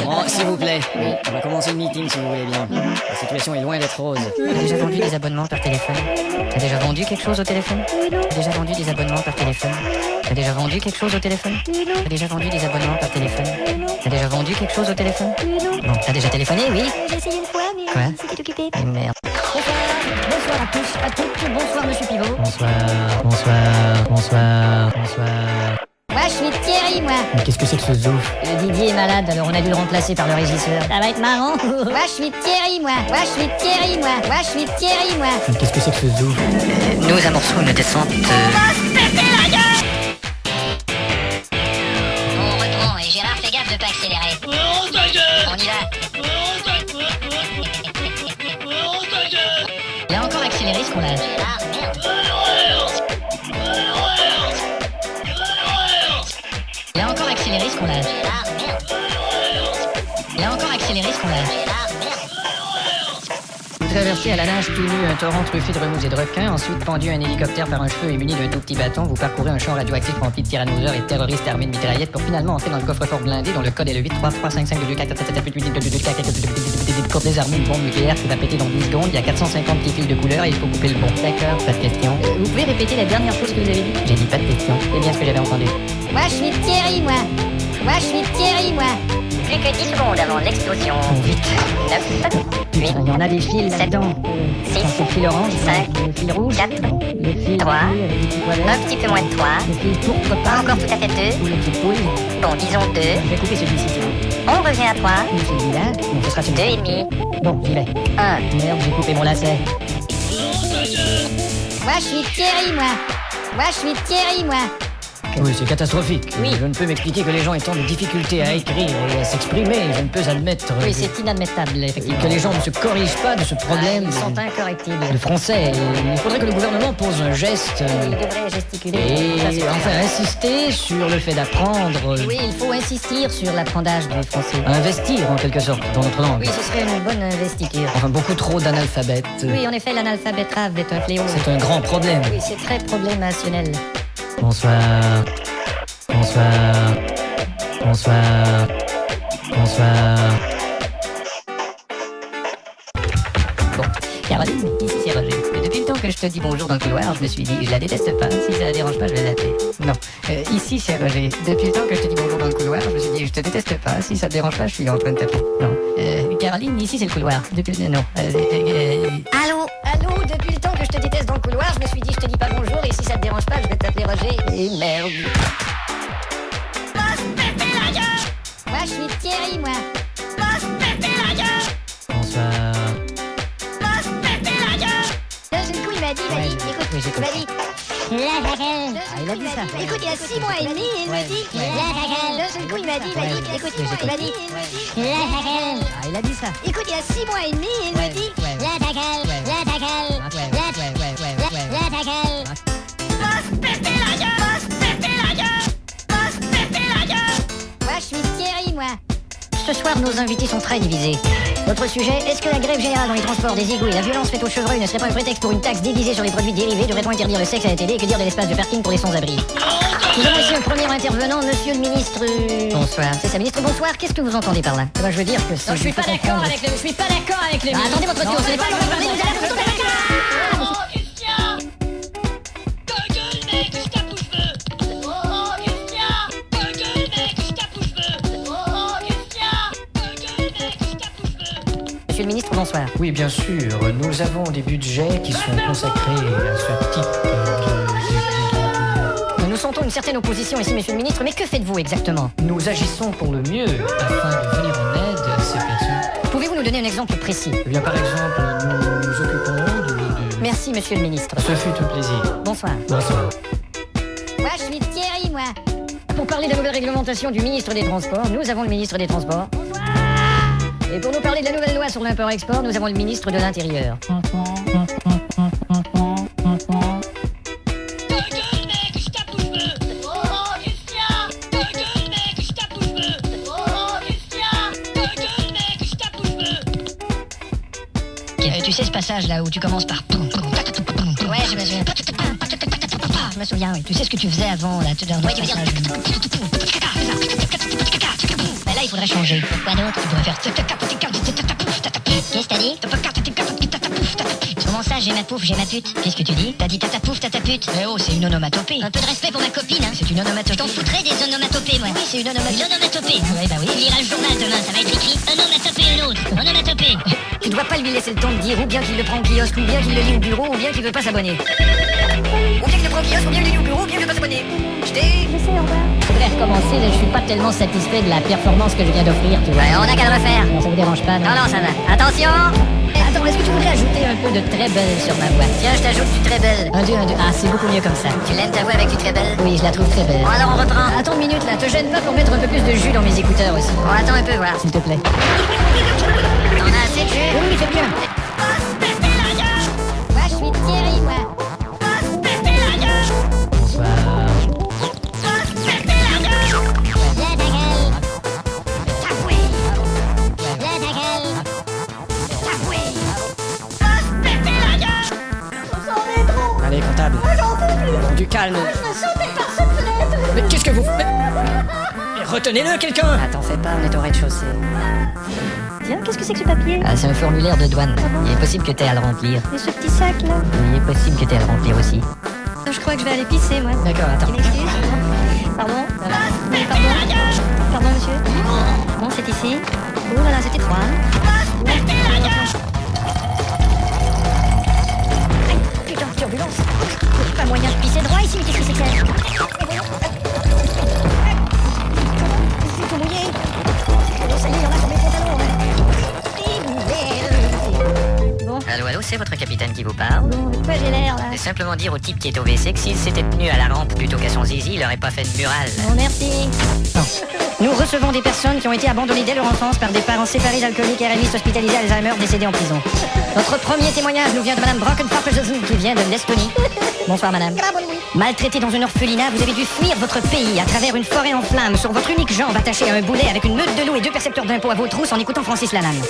Bon, s'il vous plaît, on va commencer le meeting si vous voulez bien. La situation est loin d'être rose. T'as déjà vendu des abonnements par téléphone? T'as déjà vendu quelque chose au téléphone? T'as déjà vendu des abonnements par téléphone? T'as déjà vendu quelque chose au téléphone? T'as déjà vendu des abonnements par téléphone? T'as déjà vendu quelque chose au téléphone? Bon, t'as déjà téléphoné, oui? J'ai essayé une fois, mais Quoi? c'était occupé. Eh merde. Bonsoir à tous, à toutes, bonsoir monsieur Pivot. Bonsoir, bonsoir, bonsoir, bonsoir. Moi, je suis Thierry, moi. Mais qu'est-ce que c'est que ce zouf? Le Didier est malade, alors on a dû le remplacer par le régisseur. Ça va être marrant. Moi, je suis Thierry, moi. Moi, je suis Thierry, moi. Moi, je suis Thierry, moi. Mais qu'est-ce que c'est que ce zouf? Nous amorçons une descente. On reprend, et Gérard, fais gaffe de pas accélérer. On y va. Il a encore accéléré ce qu'on a. Gérard, merde. Il a encore accéléré ce qu'on a. Gérard, merde. Il a encore accéléré ce qu'on a. Gérard, merde. Vous traversez à la nage tout nu un torrent truffé de remous et de requins, ensuite pendu à un hélicoptère par un cheveu et muni d'un tout petit bâton, vous parcourez un champ radioactif rempli de tyrannosaures et de terroristes armés de mitraillettes pour finalement entrer dans le coffre-fort blindé dont le code est le 833552244 pour désarmer une bombe nucléaire qui va péter dans 10 secondes. Il y a 450 petits fils de couleur et il faut couper le bon. D'accord, pas de question. Vous pouvez répéter la dernière chose que vous avez dit? J'ai dit pas de question. C'est bien ce que j'avais entendu. Moi, je suis Thierry, moi. Moi, je suis Thierry, moi. Plus que 10 secondes avant l'explosion. Oh, vite. 9, Putain, il y en a des fils là-dedans. Six, C'est le fil orange, 5, le fil rouge, 4, le fil 3, bleu avec des petits poils un verts, petit peu moins de 3. le fil pourpre Pas pâle, encore tout à fait 2. ou le petit poule. Bon, disons 2. Je vais couper celui-ci, tiens. On revient à 3. Ou celui-là. Donc ce sera celui-là. 2,5. Bon, j'y vais. 1. Merde, j'ai coupé mon lacet. Moi, je suis Thierry, moi. Moi, je suis Thierry, moi. Oui, c'est catastrophique. Oui. Je ne peux m'expliquer que les gens aient tant de difficultés à écrire et à s'exprimer. Je ne peux admettre Oui, que- c'est inadmettable, effectivement. que les gens ne se corrigent pas de ce problème Ils sont de incorrectibles. français. Il faudrait que le gouvernement pose un geste Il devrait gesticuler. et Ça, c'est clair. enfin insister sur le fait d'apprendre, Oui, il faut insister sur l'apprentissage du français. investir en quelque sorte dans notre langue. Oui, ce serait une bonne investiture. Enfin, beaucoup trop d'analphabètes. Oui, en effet, l'analphabétrave est un fléau. C'est un grand problème. Oui, c'est très problémationnel. Bonsoir. Bonsoir. Bonsoir. Bonsoir. Bon, Caroline, ici c'est Roger. Depuis le temps que je te dis bonjour dans le couloir, je me suis dit, je la déteste pas. Si ça la dérange pas, je vais l'appeler. Non, ici c'est Roger. Depuis le temps que je te dis bonjour dans le couloir, je me suis dit, je te déteste pas. Si ça te dérange pas, je suis en train de t'appeler. Non, Caroline, ici c'est le couloir. Depuis non. Allô? Allô? Depuis le temps que je te déteste dans le couloir, je me suis dit, je te dis pas bonjour, et si ça te dérange pas, je vais t'appeler Roger. Et merde. Moi, je suis Thierry, moi. Bonsoir. D'un seul coup, il m'a dit, écoute, oui, j'ai il m'a dit. il a dit ça. Écoute, il y a 6 mois et demi, il me dit. D'un seul coup, il m'a dit, écoute, il m'a dit. Ah, il a dit ça. Écoute, il y a 6 mois et demi, il me dit. Moi, je suis Thierry, moi. Ce soir, nos invités sont très divisés. Notre sujet, est-ce que la grève générale dans les transports, des égouts et la violence faite aux chevreuils ne serait pas un prétexte pour une taxe déguisée sur les produits dérivés? Devrait-on interdire le sexe à la télé? Et que dire de l'espace de parking pour les sans-abri? Nous avons ici un premier intervenant, monsieur le ministre... Bonsoir. C'est ça, ministre, bonsoir. Qu'est-ce que vous entendez par là? Eh ben, je veux dire que si Non, je suis pas d'accord avec le... Je suis pas d'accord avec le... Attendez votre tour, ce n'est pas le moment de parler, vous allez vous tourner la gueule. Monsieur le ministre, bonsoir. Oui, bien sûr. Nous avons des budgets qui sont consacrés à ce type Nous sentons une certaine opposition ici, monsieur le ministre, mais que faites-vous exactement? Nous agissons pour le mieux afin de venir en aide à ces personnes. Pouvez-vous nous donner un exemple précis? Eh bien, par exemple, nous nous occupons de... Merci, monsieur le ministre. Ce fut un plaisir. Bonsoir. Bonsoir. Moi, je suis Thierry, moi. Pour parler de la nouvelle réglementation du ministre des Transports, nous avons le ministre des Transports. Et pour nous parler de la nouvelle loi sur l'import-export, nous avons le ministre de l'Intérieur. Tu sais ce passage là où tu commences par... Ouais, je me souviens. Je me souviens, oui. Tu sais ce que tu faisais avant là, tu Ouais, tu veux dire... Bah là, il faudrait changer. Quoi d'autre? Tu pourrais faire... Qu'est-ce que t'as dit? Comment ça, j'ai ma pouf, j'ai ma pute? Qu'est-ce que tu dis? T'as dit tata pouf, tata pute. Eh oh, c'est une onomatopée. Un peu de respect pour ma copine, hein. C'est une Je onomatopée. t'en foutrais des onomatopées, moi. Oui, c'est une onomatopée. Une onomatopée. Ouais, bah oui. Tu liras le journal demain, ça va être écrit onomatopée une autre. Onomatopée. Tu dois pas lui laisser le temps de dire ou bien qu'il le prend au kiosque, ou bien qu'il le lit au bureau, ou bien qu'il veut pas s'abonner. Ou bien qu'il le prend au kiosque, ou bien qu'il le lit au bureau, ou bien qu'il veut pas s'abonner. Je voudrais recommencer, je suis pas tellement satisfait de la performance que je viens d'offrir, tu vois. Ouais, on a qu'à le refaire. Non, ça vous dérange pas, non? Non, ça va. Attention! Attends, est-ce que tu voudrais ajouter un peu de très belle sur ma voix? Tiens, je t'ajoute du très belle. Un, deux. Ah, c'est beaucoup mieux comme ça. Tu l'aimes ta voix avec du très belle? Oui, je la trouve très belle. Bon, alors on reprend. Attends une minute là, te gêne pas pour mettre un peu plus de jus dans mes écouteurs aussi. Bon, attends un peu, voilà. S'il te plaît. T'en as assez de jus? Oui, c'est bien. Moi, je suis Thierry, moi. Allez, comptable. Du calme. Mais qu'est-ce que vous... Mais retenez-le, quelqu'un. Ah, t'en fais pas, on est au rez-de-chaussée. Tiens, qu'est-ce que c'est que ce papier? Ah, c'est un formulaire de douane. Il est possible que t'aies à le remplir. Et ce petit sac là? Il est possible que t'aies à le remplir aussi. Je crois que je vais aller pisser moi. D'accord, attends. Tu m'excuses? Pardon? Oui, pardon? Pardon monsieur? Bon, c'est ici. Oh là là, c'est étroit. Putain, turbulence. Pas moyen de pisser droit ici, mais qu'est-ce que c'est que ça? C'est tout mouillé. Ça y est, il y en a sur mes pantalons. Bon, Allô, c'est votre capitaine qui vous parle? bon, de quoi j'ai l'air là? C'est simplement dire au type qui est au WC que s'il s'était tenu à la rampe plutôt qu'à son zizi, il aurait pas fait de mural. Bon, merci. Nous recevons des personnes qui ont été abandonnées dès leur enfance par des parents séparés d'alcooliques RMistes hospitalisés à Alzheimer décédés en prison. Notre premier témoignage nous vient de madame Brockenpappersen qui vient de l'Estonie. Bonsoir madame. Maltraitée dans une orphelinat, vous avez dû fuir votre pays à travers une forêt en flammes sur votre unique jambe attachée à un boulet avec une meute de loups et 2 percepteurs d'impôts à vos trousses en écoutant Francis Lalanne.